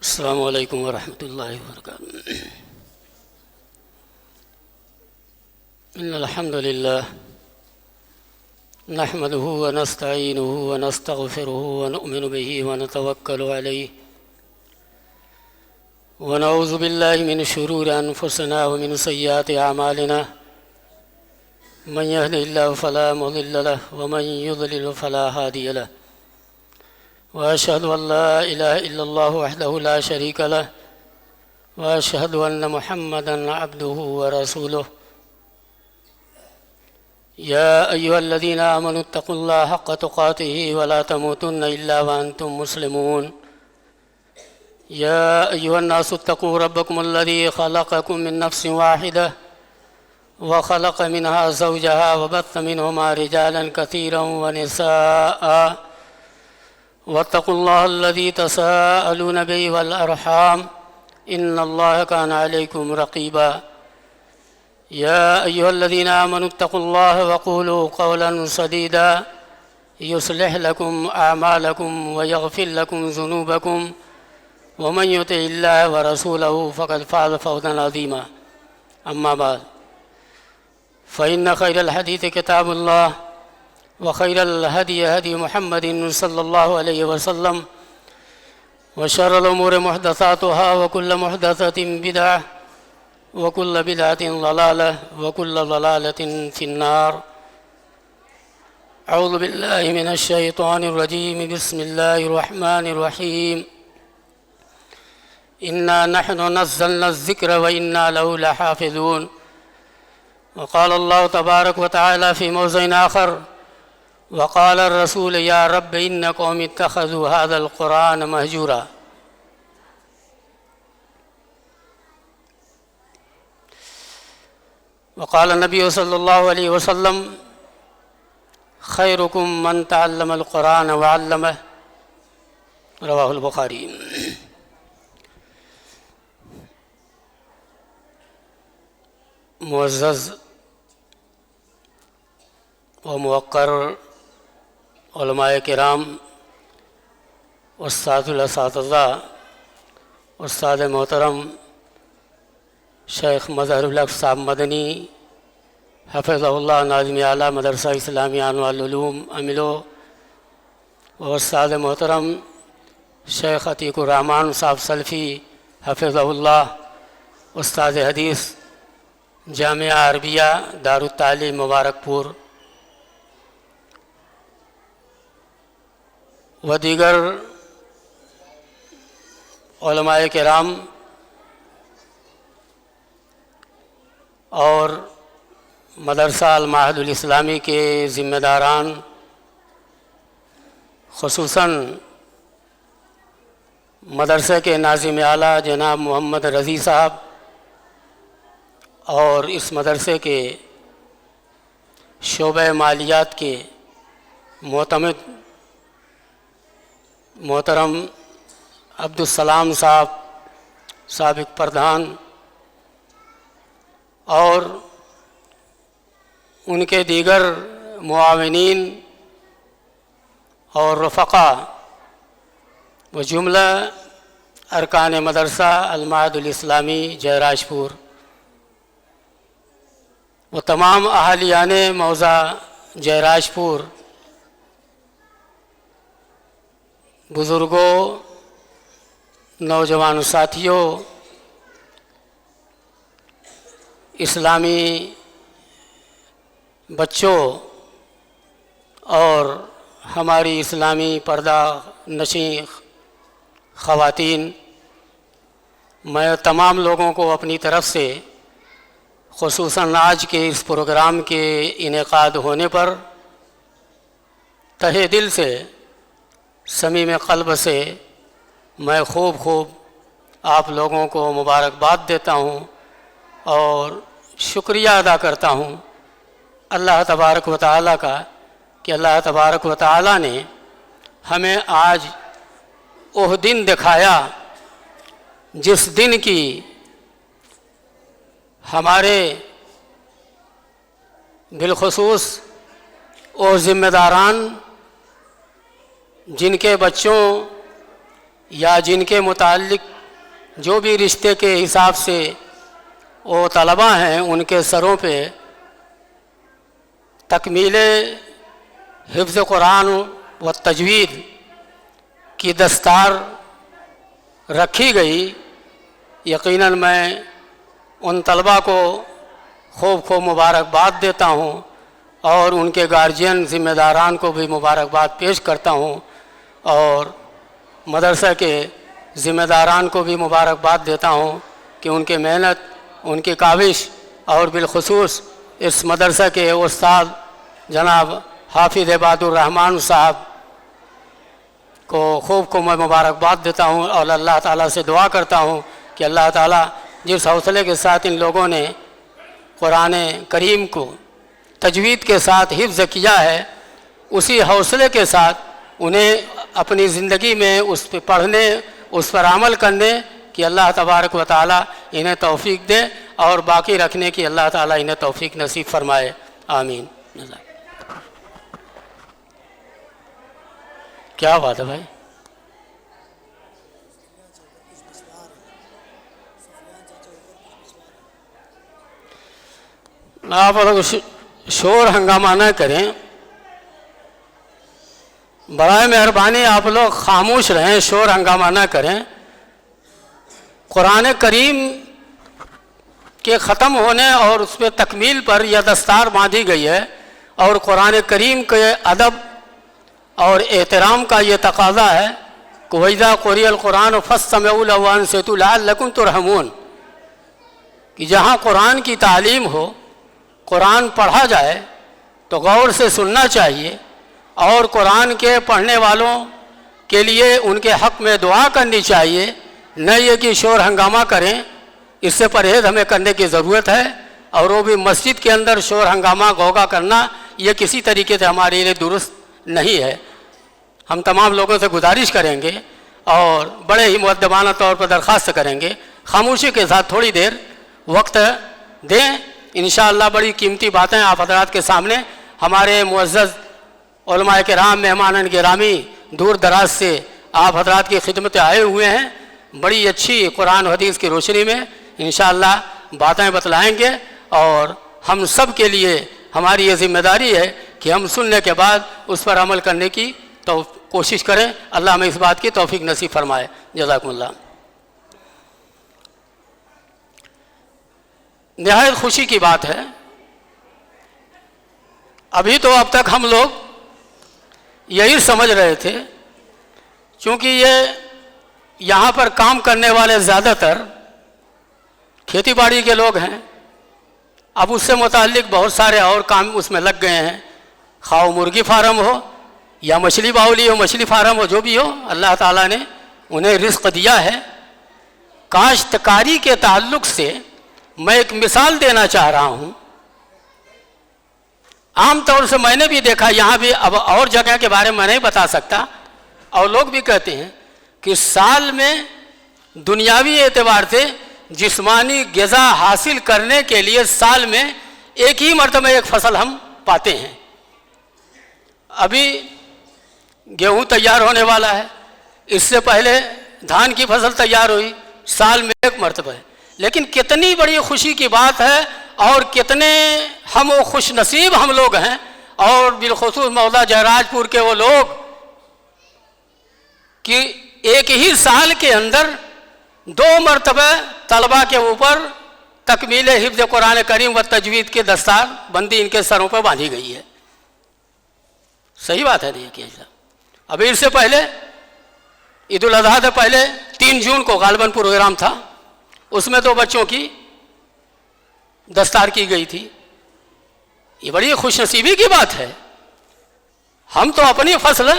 السلام علیکم ورحمۃ اللہ وبرکاتہ۔ ان الحمد للہ نحمده ونستعینه ونستغفره ونؤمن به ونتوکل علیہ ونعوذ باللہ من شرور انفسنا ومن سیئات اعمالنا من يهده الله فلا مضل له ومن يضلل فلا هادي له وأشهد أن لا إله إلا الله وحده لا شريك له وأشهد أن محمدًا عبده ورسوله يا أيها الذين آمنوا اتقوا الله حق تقاته ولا تموتن إلا وأنتم مسلمون يا أيها الناس اتقوا ربكم الذي خلقكم من نفس واحدة وخلق منها زوجها وبث منهما رجالا كثيرا ونساء واتقوا الله الذي تساءلون به والأرحام إن الله كان عليكم رقيبا يا أيها الذين آمنوا اتقوا الله وقولوا قولا سديدا يصلح لكم أعمالكم ويغفر لكم ذنوبكم ومن يطع الله ورسوله فقد فاز فوزا عظيما أما بعد فإن خير الحديث كتاب الله وخير الهدي هدي محمد صلى الله عليه وسلم وشر الأمور محدثاتها وكل محدثة بدعة وكل بدعة ضلالة وكل ضلالة في النار أعوذ بالله من الشيطان الرجيم بسم الله الرحمن الرحيم إنا نحن نزلنا الذكر وإنا له لحافظون وقال الله تبارك وتعالى في موضع آخر وقال الرسول يا رب إن قوم اتخذوا هذا القرآن مهجورا۔ وقال النبي صلى الله عليه وسلم خيركم من تعلم القرآن وعلمه رواه البخاری۔ معزز و موقر علماء کرام، استاد الاساتذہ، استاد محترم شیخ مظہر الحق صاحب مدنی حفظہ اللہ، ناظم اعلیٰ مدرسہ اسلامیہ انوار العلوم عملو، و استاد محترم شیخ عتیق الرحمن صاحب سلفی حفظہ اللہ، استاد حدیث جامعہ عربیہ دارالتعلیم مبارک پور، و دیگر علماء کرام اور مدرسہ المعہد الاسلامی کے ذمہ داران، خصوصاً مدرسے کے ناظم اعلیٰ جناب محمد رضی صاحب اور اس مدرسے کے شعبہ مالیات کے معتمد محترم عبدالسلام صاحب سابق پردھان اور ان کے دیگر معاونین اور رفقا و جملہ ارکان مدرسہ المعہد الاسلامی جہراج پور و تمام اہالیان موضع جہراج پور، بزرگوں، نوجوان ساتھیوں، اسلامی بچوں اور ہماری اسلامی پردہ نشین خواتین، میں تمام لوگوں کو اپنی طرف سے خصوصاً آج کے اس پروگرام کے انعقاد ہونے پر تہہ دل سے، صمیم قلب سے میں خوب آپ لوگوں کو مبارکباد دیتا ہوں اور شکریہ ادا کرتا ہوں اللہ تبارک و تعالیٰ کا کہ اللہ تبارک و تعالیٰ نے ہمیں آج وہ دن دکھایا جس دن کی ہمارے بالخصوص وہ ذمہ داران جن کے بچوں یا جن کے متعلق جو بھی رشتے کے حساب سے وہ طلباء ہیں ان کے سروں پہ تکمیل حفظ قرآن و تجوید کی دستار رکھی گئی، یقیناً میں ان طلباء کو خوب مبارکباد دیتا ہوں اور ان کے گارجین ذمہ داران کو بھی مبارکباد پیش کرتا ہوں، اور مدرسہ کے ذمہ داران کو بھی مبارکباد دیتا ہوں کہ ان کی محنت، ان کی کاوش، اور بالخصوص اس مدرسہ کے استاد جناب حافظ عباد الرحمن صاحب کو خوب میں مبارکباد دیتا ہوں، اور اللہ تعالیٰ سے دعا کرتا ہوں کہ اللہ تعالیٰ جس حوصلے کے ساتھ ان لوگوں نے قرآن کریم کو تجوید کے ساتھ حفظ کیا ہے، اسی حوصلے کے ساتھ انہیں اپنی زندگی میں اس پہ پڑھنے، اس پر عمل کرنے کی اللہ تبارک و تعالیٰ انہیں توفیق دے، اور باقی رکھنے کی اللہ تعالیٰ انہیں توفیق نصیب فرمائے، آمین۔ کیا بات ہے بھائی؟ آپ لوگ شور ہنگامہ نہ کریں، برائے مہربانی آپ لوگ خاموش رہیں، شور ہنگامہ نہ کریں۔ قرآن کریم کے ختم ہونے اور اس پہ تکمیل پر یہ دستار باندھی گئی ہے، اور قرآن کریم کے ادب اور احترام کا یہ تقاضا ہے کہ وَإِذَا قُرِئَ الْقُرْآنُ فَاسْتَمِعُوا لَهُ وَأَنصِتُوا لَعَلَّكُمْ تُرْحَمُونَ، کہ جہاں قرآن کی تعلیم ہو، قرآن پڑھا جائے تو غور سے سننا چاہیے، اور قرآن کے پڑھنے والوں کے لیے ان کے حق میں دعا کرنی چاہیے، نہ یہ کہ شور ہنگامہ کریں۔ اس سے پرہیز ہمیں کرنے کی ضرورت ہے، اور وہ بھی مسجد کے اندر شور ہنگامہ غوغا کرنا یہ کسی طریقے سے ہمارے لیے درست نہیں ہے۔ ہم تمام لوگوں سے گزارش کریں گے اور بڑے ہی مؤدبانہ طور پر درخواست کریں گے، خاموشی کے ساتھ تھوڑی دیر وقت دیں۔ انشاءاللہ بڑی قیمتی باتیں آپ حضرات کے سامنے ہمارے معزز علماء کرام، مہمان گرامی دور دراز سے آپ حضرات کی خدمت آئے ہوئے ہیں، بڑی اچھی قرآن و حدیث کی روشنی میں انشاءاللہ باتیں بتلائیں گے، اور ہم سب کے لیے ہماری یہ ذمہ داری ہے کہ ہم سننے کے بعد اس پر عمل کرنے کی کوشش کریں۔ اللہ ہمیں اس بات کی توفیق نصیب فرمائے۔ جزاکم اللہ۔ نہایت خوشی کی بات ہے، ابھی تو اب تک ہم لوگ یہی سمجھ رہے تھے، چونکہ یہ یہاں پر کام کرنے والے زیادہ تر کھیتی باڑی کے لوگ ہیں، اب اس سے متعلق بہت سارے اور کام اس میں لگ گئے ہیں، خواہ مرغی فارم ہو یا مچھلی باؤلی ہو، مچھلی فارم ہو، جو بھی ہو، اللہ تعالیٰ نے انہیں رزق دیا ہے۔ کاشتکاری کے تعلق سے میں ایک مثال دینا چاہ رہا ہوں۔ عام طور سے میں نے بھی دیکھا، یہاں بھی، اب اور جگہ کے بارے میں نہیں بتا سکتا، اور لوگ بھی کہتے ہیں کہ سال میں دنیاوی اعتبار سے جسمانی غذا حاصل کرنے کے لیے سال میں ایک ہی مرتبہ ایک فصل ہم پاتے ہیں۔ ابھی گیہوں تیار ہونے والا ہے، اس سے پہلے دھان کی فصل تیار ہوئی، سال میں ایک مرتبہ ہے، لیکن کتنی بڑی خوشی کی بات ہے، اور کتنے ہم و خوش نصیب ہم لوگ ہیں، اور بالخصوص موضع جہراج پور کے وہ لوگ کہ ایک ہی سال کے اندر 2 مرتبہ طلباء کے اوپر تکمیل حفظ قرآن کریم و تجوید کی دستار بندی ان کے سروں پر باندھی گئی ہے۔ صحیح بات ہے نہیں کہ ابھی اس سے پہلے عید الاضحیٰ سے پہلے 3 جون کو غالباً پروگرام تھا، اس میں 2 بچوں کی دستار کی گئی تھی۔ یہ بڑی خوش نصیبی کی بات ہے۔ ہم تو اپنی فصل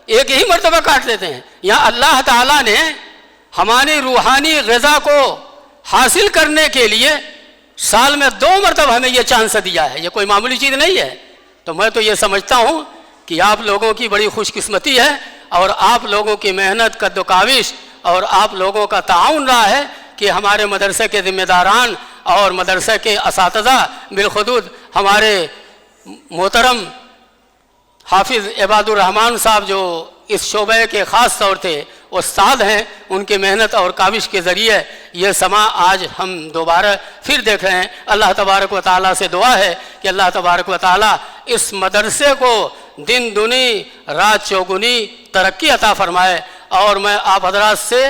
ایک ہی مرتبہ کاٹ لیتے ہیں، یہاں اللہ تعالیٰ نے ہماری روحانی غذا کو حاصل کرنے کے لیے سال میں 2 مرتبہ ہمیں یہ چانس دیا ہے، یہ کوئی معمولی چیز نہیں ہے۔ تو میں تو یہ سمجھتا ہوں کہ آپ لوگوں کی بڑی خوش قسمتی ہے، اور آپ لوگوں کی محنت قد و کاوش اور آپ لوگوں کا تعاون رہا ہے کہ ہمارے مدرسے کے ذمہ داران اور مدرسے کے اساتذہ، بالخصوص ہمارے محترم حافظ عباد الرحمن صاحب جو اس شعبے کے خاص طور سے استاد ہیں، ان کی محنت اور کاوش کے ذریعے یہ سما آج ہم دوبارہ پھر دیکھ رہے ہیں۔ اللہ تبارک و تعالیٰ سے دعا ہے کہ اللہ تبارک و تعالیٰ اس مدرسے کو دن دنی رات چوگنی ترقی عطا فرمائے۔ اور میں آپ حضرات سے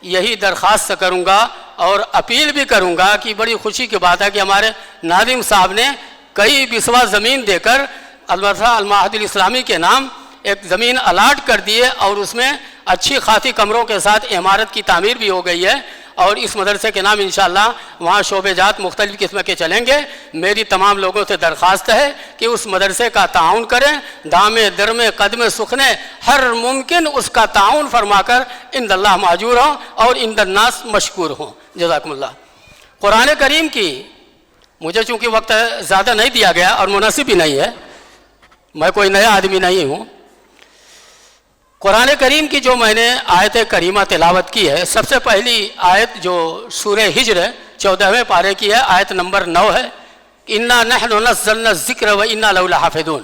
یہی درخواست کروں گا اور اپیل بھی کروں گا کہ بڑی خوشی کی بات ہے کہ ہمارے ناظم صاحب نے کئی بسوا زمین دے کر المدرسہ المعہد الاسلامی کے نام ایک زمین الاٹ کر دیے، اور اس میں اچھی خاصی کمروں کے ساتھ عمارت کی تعمیر بھی ہو گئی ہے، اور اس مدرسے کے نام انشاءاللہ وہاں شعبے جات مختلف قسم کے چلیں گے۔ میری تمام لوگوں سے درخواست ہے کہ اس مدرسے کا تعاون کریں، دامے درمے قدم سخنے ہر ممکن اس کا تعاون فرما کر عند اللہ ماجور ہوں اور عند الناس مشکور ہوں۔ جزاکم اللہ۔ قرآن کریم کی مجھے چونکہ وقت زیادہ نہیں دیا گیا اور مناسب بھی نہیں ہے، میں کوئی نیا آدمی نہیں ہوں، قرآن کریم کی جو میں نے آیت کریمہ تلاوت کی ہے، سب سے پہلی آیت جو سورہ ہجر 14ویں پارے کی ہے، آیت نمبر 9 ہے، اِنَّا نَحْنُ نَزَّلْنَا الذِّكْرَ وَإِنَّا لَهُ لَحَافِظُونَ،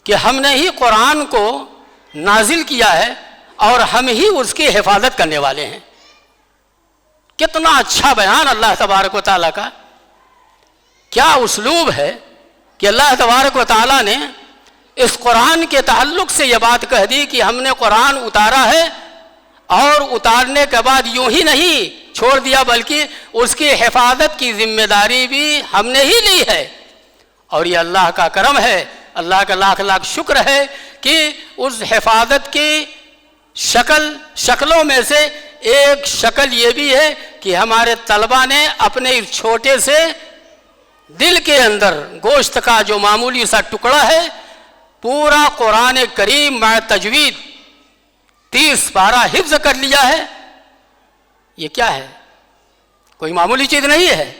کہ ہم نے ہی قرآن کو نازل کیا ہے اور ہم ہی اس کی حفاظت کرنے والے ہیں۔ کتنا اچھا بیان اللہ تبارک و تعالیٰ کا، کیا اسلوب ہے کہ اللہ تبارک و تعالیٰ نے اس قرآن کے تعلق سے یہ بات کہہ دی کہ ہم نے قرآن اتارا ہے، اور اتارنے کے بعد یوں ہی نہیں چھوڑ دیا بلکہ اس کی حفاظت کی ذمہ داری بھی ہم نے ہی لی ہے۔ اور یہ اللہ کا کرم ہے، اللہ کا لاکھ لاکھ شکر ہے کہ اس حفاظت کی شکلوں میں سے ایک شکل یہ بھی ہے کہ ہمارے طلبہ نے اپنے اس چھوٹے سے دل کے اندر گوشت کا جو معمولی سا ٹکڑا ہے، پورا قرآن کریم مع تجوید 30 پارہ حفظ کر لیا ہے۔ یہ کیا ہے؟ کوئی معمولی چیز نہیں ہے،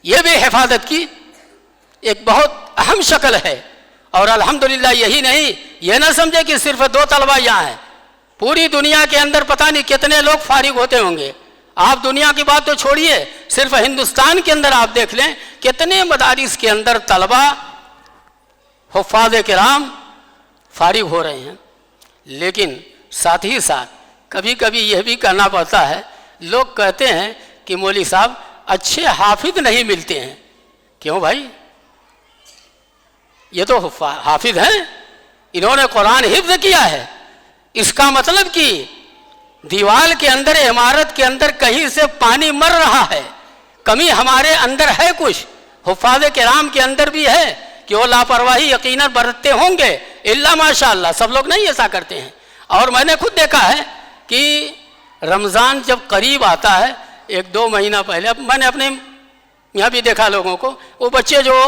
یہ بھی حفاظت کی ایک بہت اہم شکل ہے۔ اور الحمدللہ یہی نہیں، یہ نہ سمجھے کہ صرف 2 طلبہ یہاں ہیں، پوری دنیا کے اندر پتہ نہیں کتنے لوگ فارغ ہوتے ہوں گے۔ آپ دنیا کی بات تو چھوڑیے، صرف ہندوستان کے اندر آپ دیکھ لیں کتنے مدارس کے اندر طلبہ حفاظ کرام فارغ ہو رہے ہیں۔ لیکن ساتھ ہی ساتھ کبھی کبھی یہ بھی کرنا پڑتا ہے، لوگ کہتے ہیں کہ مولوی صاحب اچھے حافظ نہیں ملتے ہیں۔ کیوں بھائی؟ یہ تو حافظ ہیں، انہوں نے قرآن حفظ کیا ہے، اس کا مطلب کہ دیوال کے اندر عمارت کے اندر کہیں سے پانی مر رہا ہے، کمی ہمارے اندر ہے، کچھ حفاظ کرام کے اندر بھی ہے کہ وہ لاپرواہی یقیناً برتتے ہوں گے، الا ماشاء اللہ سب لوگ نہیں ایسا کرتے ہیں۔ اور میں نے خود دیکھا ہے کہ رمضان جب قریب آتا ہے، 1-2 مہینہ پہلے میں نے اپنے یہاں بھی دیکھا لوگوں کو، وہ بچے جو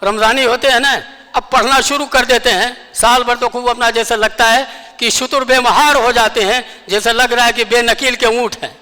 رمضانی ہوتے ہیں نا، اب پڑھنا شروع کر دیتے ہیں، سال بھر تو خوب اپنا جیسے لگتا ہے کہ شتر بے مہار ہو جاتے ہیں، جیسے لگ رہا ہے کہ بے نکیل کے اونٹ ہیں،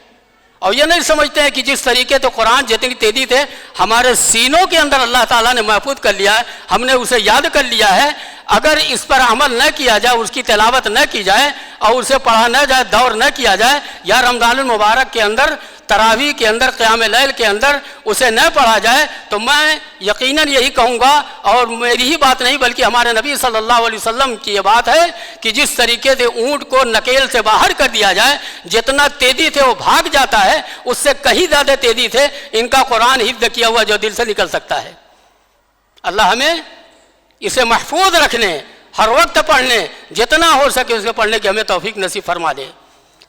اور یہ نہیں سمجھتے ہیں کہ جس طریقے تو قرآن جتنی تیزی سے ہمارے سینوں کے اندر اللہ تعالیٰ نے محفوظ کر لیا ہے، ہم نے اسے یاد کر لیا ہے، اگر اس پر عمل نہ کیا جائے، اس کی تلاوت نہ کی جائے اور اسے پڑھا نہ جائے، دور نہ کیا جائے، یا رمضان المبارک کے اندر تراویح کے اندر قیام لیل کے اندر اسے نہ پڑھا جائے، تو میں یقیناً یہی کہوں گا، اور میری ہی بات نہیں بلکہ ہمارے نبی صلی اللہ علیہ وسلم کی یہ بات ہے کہ جس طریقے سے اونٹ کو نکیل سے باہر کر دیا جائے، جتنا تیزی سے وہ بھاگ جاتا ہے اس سے کہیں زیادہ تیزی سے ان کا قرآن حفظ کیا ہوا جو دل سے نکل سکتا ہے۔ اللہ ہمیں اسے محفوظ رکھنے، ہر وقت پڑھنے، جتنا ہو سکے اس کو پڑھنے کی ہمیں توفیق نصیب فرما دے۔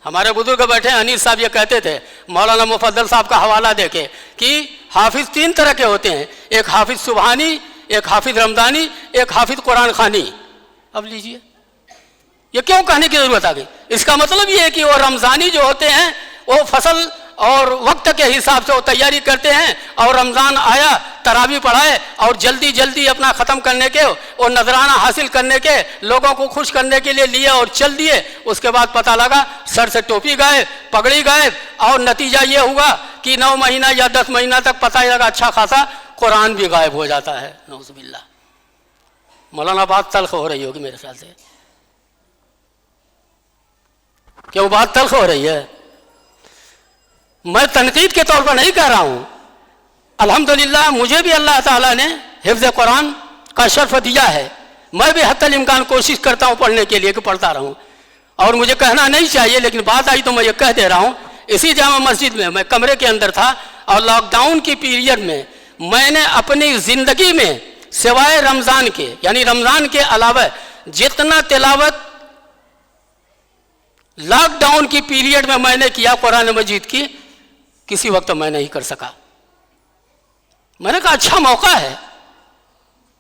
ہمارے بزرگ بیٹھے انیس صاحب یہ کہتے تھے مولانا مفضل صاحب کا حوالہ دے کے کہ حافظ 3 طرح کے ہوتے ہیں، ایک حافظ سبحانی، ایک حافظ رمضانی، ایک حافظ قرآن خوانی۔ اب لیجئے یہ کیوں کہنے کی ضرورت آ گئی؟ اس کا مطلب یہ ہے کہ وہ رمضانی جو ہوتے ہیں وہ فصل اور وقت کے حساب سے وہ تیاری کرتے ہیں، اور رمضان آیا تراویح پڑھائے اور جلدی جلدی اپنا ختم کرنے کے اور نذرانہ حاصل کرنے کے لوگوں کو خوش کرنے کے لیے لیے اور چل دیے، اس کے بعد پتہ لگا سر سے ٹوپی غائب، پگڑی غائب، اور نتیجہ یہ ہوا کہ 9 مہینہ یا 10 مہینہ تک پتہ ہی لگا اچھا خاصا قرآن بھی غائب ہو جاتا ہے، نعوذ باللہ۔ مولانا بات تلخ ہو رہی ہوگی میرے خیال سے، کیوں بات تلخ ہو رہی ہے؟ میں تنقید کے طور پر نہیں کہہ رہا ہوں، الحمدللہ مجھے بھی اللہ تعالیٰ نے حفظ قرآن کا شرف دیا ہے، میں بھی حتی الامکان کوشش کرتا ہوں پڑھنے کے لیے کہ پڑھتا رہوں، اور مجھے کہنا نہیں چاہیے لیکن بات آئی تو میں یہ کہہ دے رہا ہوں. اسی جامع مسجد میں کمرے کے اندر تھا اور لاک ڈاؤن کی پیریڈ میں نے اپنی زندگی میں سوائے رمضان کے یعنی رمضان کے علاوہ جتنا تلاوت لاک ڈاؤن کی پیریڈ میں نے کیا قرآن مجید کی کسی وقت میں نہیں کر سکا. میں نے کہا اچھا موقع ہے,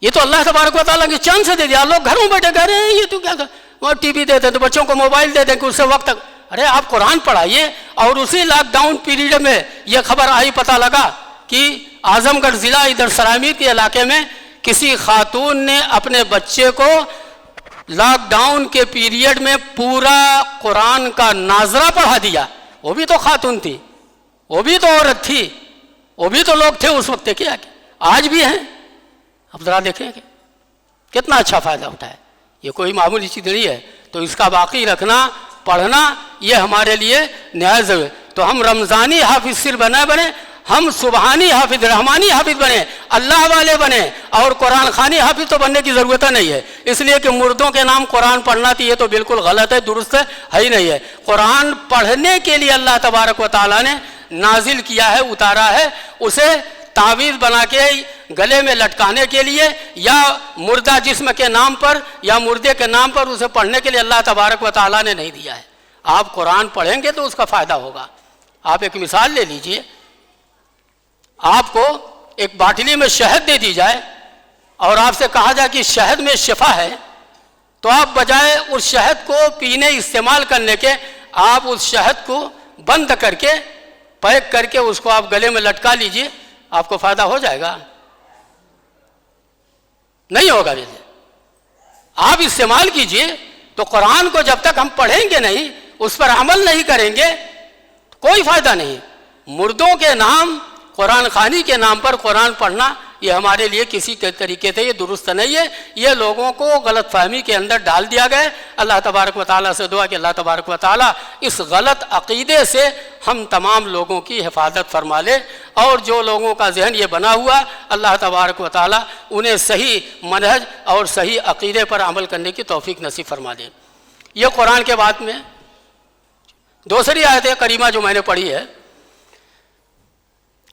یہ تو اللہ تبارک و تعالیٰ کی چاند سے دے دیا. لوگ گھروں بیٹھے کہہ رہے ہیں یہ تو کیا وہ ٹی وی دیتے تو بچوں کو موبائل دے دیں کہ اس سے وقت تک. ارے آپ قرآن پڑھائیے. اور اسی لاک ڈاؤن پیریڈ میں یہ خبر آئی, پتہ لگا کہ اعظم گڑھ ضلع ادھر سرامیر کے علاقے میں کسی خاتون نے اپنے بچے کو لاک ڈاؤن کے پیریڈ میں پورا قرآن کا ناظرہ پڑھا دیا. وہ بھی تو خاتون تھی, وہ بھی تو عورت تھی, وہ بھی تو لوگ تھے اس وقت. کیا آج بھی ہیں. اب ذرا دیکھیں کہ کتنا اچھا فائدہ اٹھایا. یہ کوئی معمولی چیز نہیں ہے. تو اس کا باقی رکھنا, پڑھنا یہ ہمارے لیے نہایت ضروری ہے. تو ہم رمضانی حافظ صرف نہ بنے, ہم سبحانی حافظ رحمانی حافظ بنے, اللہ والے بنے. اور قرآن خوانی حافظ تو بننے کی ضرورت نہیں ہے, اس لیے کہ مردوں کے نام قرآن پڑھنا تھی, یہ تو بالکل غلط ہے, درست ہے ہی نہیں ہے. قرآن پڑھنے کے لیے اللہ تبارک و تعالیٰ نے نازل کیا ہے, اتارا ہے. اسے تعویذ بنا کے گلے میں لٹکانے کے لیے یا مردہ جسم کے نام پر یا مردے کے نام پر اسے پڑھنے کے لیے اللہ تبارک و تعالیٰ نے نہیں دیا ہے. آپ قرآن پڑھیں گے تو اس کا فائدہ ہوگا. آپ ایک مثال لے لیجئے, آپ کو ایک باٹلی میں شہد دے دی جائے اور آپ سے کہا جائے کہ شہد میں شفا ہے, تو آپ بجائے اس شہد کو پینے استعمال کرنے کے آپ اس شہد کو بند کر کے پیک کر کے اس کو آپ گلے میں لٹکا لیجئے, آپ کو فائدہ ہو جائے گا؟ نہیں ہوگا. آپ استعمال کیجئے. تو قرآن کو جب تک ہم پڑھیں گے نہیں, اس پر عمل نہیں کریں گے, کوئی فائدہ نہیں. مردوں کے نام قرآن خوانی کے نام پر قرآن پڑھنا یہ ہمارے لیے کسی کے طریقے سے یہ درست نہیں ہے. یہ لوگوں کو غلط فہمی کے اندر ڈال دیا گیا. اللہ تبارک و تعالیٰ سے دعا کہ اللہ تبارک و تعالیٰ اس غلط عقیدے سے ہم تمام لوگوں کی حفاظت فرما لے, اور جو لوگوں کا ذہن یہ بنا ہوا اللہ تبارک و تعالیٰ انہیں صحیح منہج اور صحیح عقیدے پر عمل کرنے کی توفیق نصیب فرما دے. یہ قرآن کے بعد میں دوسری آیت کریمہ جو میں نے پڑھی ہے,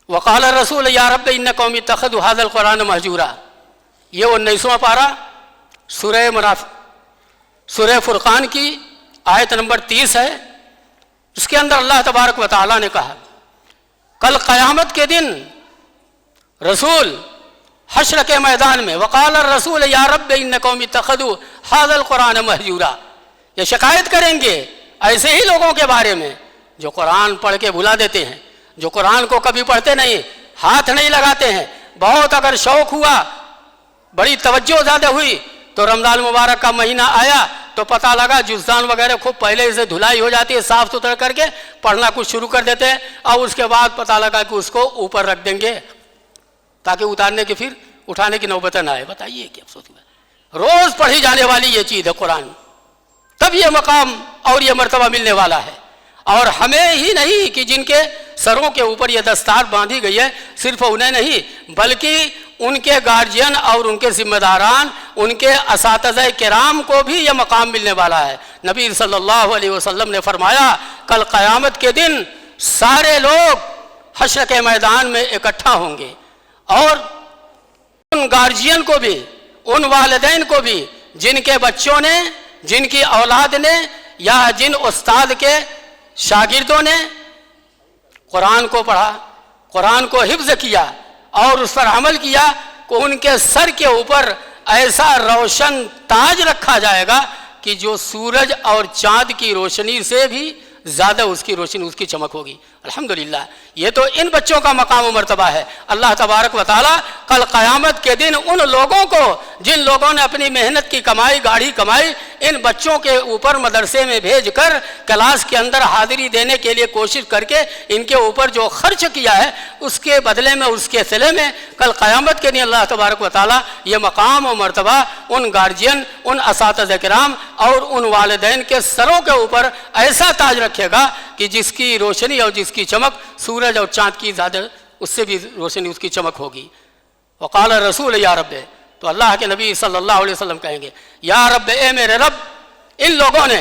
وقال الرسول یا رب ان قوم اتخذوا هذا القرآن مہجورا, یہ 19واں پارہ سورہ فرقان کی آیت نمبر 30 ہے. اس کے اندر اللہ تبارک و تعالیٰ نے کہا کل قیامت کے دن رسول حشر کے میدان میں وقال الرسول یا رب ان قوم اتخذوا هذا القرآن مہجورا, یہ شکایت کریں گے ایسے ہی لوگوں کے بارے میں جو قرآن پڑھ کے بھلا دیتے ہیں, جو قرآن کو کبھی پڑھتے نہیں, ہاتھ نہیں لگاتے ہیں. بہت اگر شوق ہوا, بڑی توجہ زیادہ ہوئی تو رمضان مبارک کا مہینہ آیا تو پتہ لگا جزدان وغیرہ خوب پہلے سے دھلائی ہو جاتی ہے, صاف ستھرا کر کے پڑھنا کچھ شروع کر دیتے ہیں, اور اس کے بعد پتہ لگا کہ اس کو اوپر رکھ دیں گے تاکہ اتارنے کی پھر اٹھانے کی نوبت نہ آئے. بتائیے کیا افسوس ہے. روز پڑھی جانے والی یہ چیز ہے قرآن, تب یہ مقام اور یہ مرتبہ ملنے والا ہے. اور ہمیں ہی نہیں کہ جن کے سروں کے اوپر یہ دستار باندھی گئی ہے, صرف انہیں نہیں بلکہ ان کے گارجین اور ان کے ذمہ داران, ان کے اساتذہ کرام کو بھی یہ مقام ملنے والا ہے. نبی صلی اللہ علیہ وسلم نے فرمایا کل قیامت کے دن سارے لوگ حشر کے میدان میں اکٹھا ہوں گے, اور ان گارجین کو بھی, ان والدین کو بھی جن کے بچوں نے, جن کی اولاد نے یا جن استاد کے شاگردوں نے قرآن کو پڑھا, قرآن کو حفظ کیا اور اس پر عمل کیا, کہ ان کے سر کے اوپر ایسا روشن تاج رکھا جائے گا کہ جو سورج اور چاند کی روشنی سے بھی زیادہ اس کی روشنی, اس کی چمک ہوگی. الحمدللہ یہ تو ان بچوں کا مقام و مرتبہ ہے. اللہ تبارک و تعالیٰ کل قیامت کے دن ان لوگوں کو جن لوگوں نے اپنی محنت کی کمائی, گاڑی کمائی, ان بچوں کے اوپر مدرسے میں بھیج کر کلاس کے اندر حاضری دینے کے لیے کوشش کر کے ان کے اوپر جو خرچ کیا ہے, اس کے بدلے میں, اس کے صلے میں کل قیامت کے دن اللہ تبارک و تعالیٰ یہ مقام و مرتبہ ان گارجین, ان اساتذہ کرام اور ان والدین کے سروں کے اوپر ایسا تاج رکھے گا کہ جس کی روشنی اور جس کی چمک سورج اور چاند کی زیادہ, اس سے بھی روشنی, اس کی چمک ہوگی. وقال الرسول یا رب, تو اللہ کے نبی صلی اللہ علیہ وسلم کہیں گے یا رب, اے میرے رب, ان لوگوں نے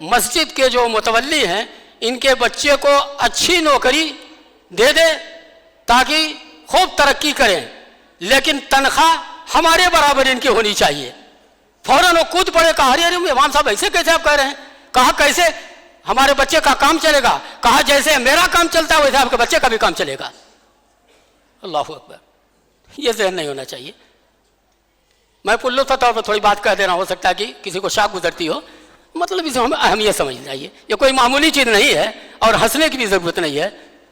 مسجد کے جو متولی ہیں ان کے بچے کو اچھی نوکری دے دے تاکہ خوب ترقی کریں، لیکن تنخواہ ہمارے برابر ان کی ہونی چاہیے۔ فوراً وہ کود پڑے، کہا ارے امام صاحب ایسے کیسے آپ کہہ رہے ہیں؟ کہا کیسے ہمارے بچے کا کام چلے گا؟ کہا جیسے میرا کام چلتا ہے ویسے آپ کے بچے کا بھی کام چلے گا۔ اللہ اکبر، یہ ذہن نہیں ہونا چاہیے۔ میں پلوتا طور پر تھوڑی بات کہہ دینا، ہو سکتا ہے کہ کسی کو شاک گزرتی ہو، مطلب اسے ہمیں اہمیت سمجھنا چاہیے۔ یہ کوئی معمولی چیز نہیں ہے اور ہنسنے کی بھی ضرورت نہیں ہے،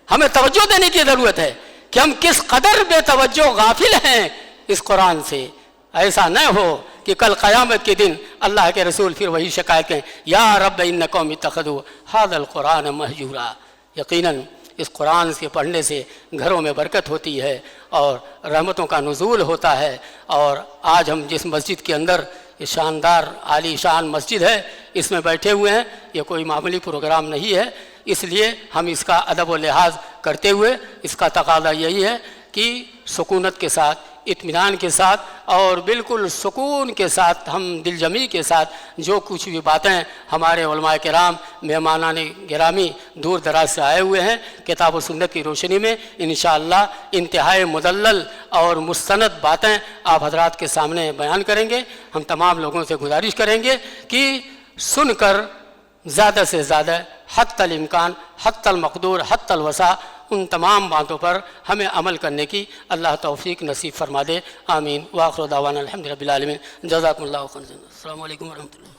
ہمیں توجہ دینے کی ضرورت ہے کہ ہم کس قدر بے توجہ غافل ہیں اس قرآن سے۔ ایسا نہ ہو کہ کل قیامت کے دن اللہ کے رسول پھر وہی شکایت کریں، یا رب ان قوم اتخذوا ھذا القرآن مہجورا۔ یقیناً اس قرآن کے پڑھنے سے گھروں میں برکت ہوتی ہے اور رحمتوں کا نزول ہوتا ہے۔ اور آج ہم جس مسجد کے اندر یہ شاندار عالی شان مسجد ہے اس میں بیٹھے ہوئے ہیں، یہ کوئی معمولی پروگرام نہیں ہے، اس لیے ہم اس کا ادب و لحاظ کرتے ہوئے اس کا تقاضا یہی ہے کہ سکونت کے ساتھ، اطمینان کے ساتھ اور بالکل سکون کے ساتھ، ہم دل جمی کے ساتھ جو کچھ بھی باتیں ہمارے علماء کرام، مہمانان گرامی دور دراز سے آئے ہوئے ہیں، کتاب و سنت کی روشنی میں انشاءاللہ انتہائی مدلل اور مستند باتیں آپ حضرات کے سامنے بیان کریں گے۔ ہم تمام لوگوں سے گزارش کریں گے کہ سن کر زیادہ سے زیادہ حتی الامکان، حتی المقدور، حتی الوسع ان تمام باتوں پر ہمیں عمل کرنے کی اللہ توفیق نصیب فرما دے، آمین۔ وآخر دعوانا الحمد للہ رب العالمین، جزاکم اللہ خیرا۔ السلام علیکم ورحمۃ اللہ۔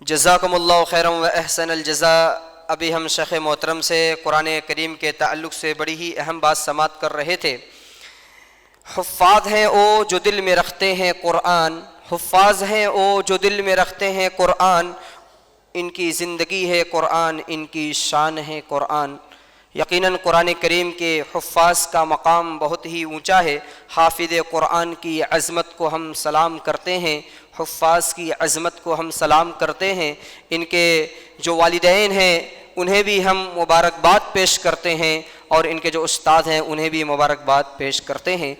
جزاکم اللہ خیرا و احسن الجزاء۔ ابھی ہم شیخ محترم سے قرآن کریم کے تعلق سے بڑی ہی اہم بات سماعت کر رہے تھے۔ حفاظ ہیں او جو دل میں رکھتے ہیں قرآن، حفاظ ہیں او جو دل میں رکھتے ہیں قرآن، ان کی زندگی ہے قرآن، ان کی شان ہے قرآن۔ یقیناً قرآن کریم کے حفاظ کا مقام بہت ہی اونچا ہے۔ حافظ قرآن کی عظمت کو ہم سلام کرتے ہیں، حفاظ کی عظمت کو ہم سلام کرتے ہیں۔ ان کے جو والدین ہیں انہیں بھی ہم مبارکباد پیش کرتے ہیں اور ان کے جو استاد ہیں انہیں بھی مبارکباد پیش کرتے ہیں۔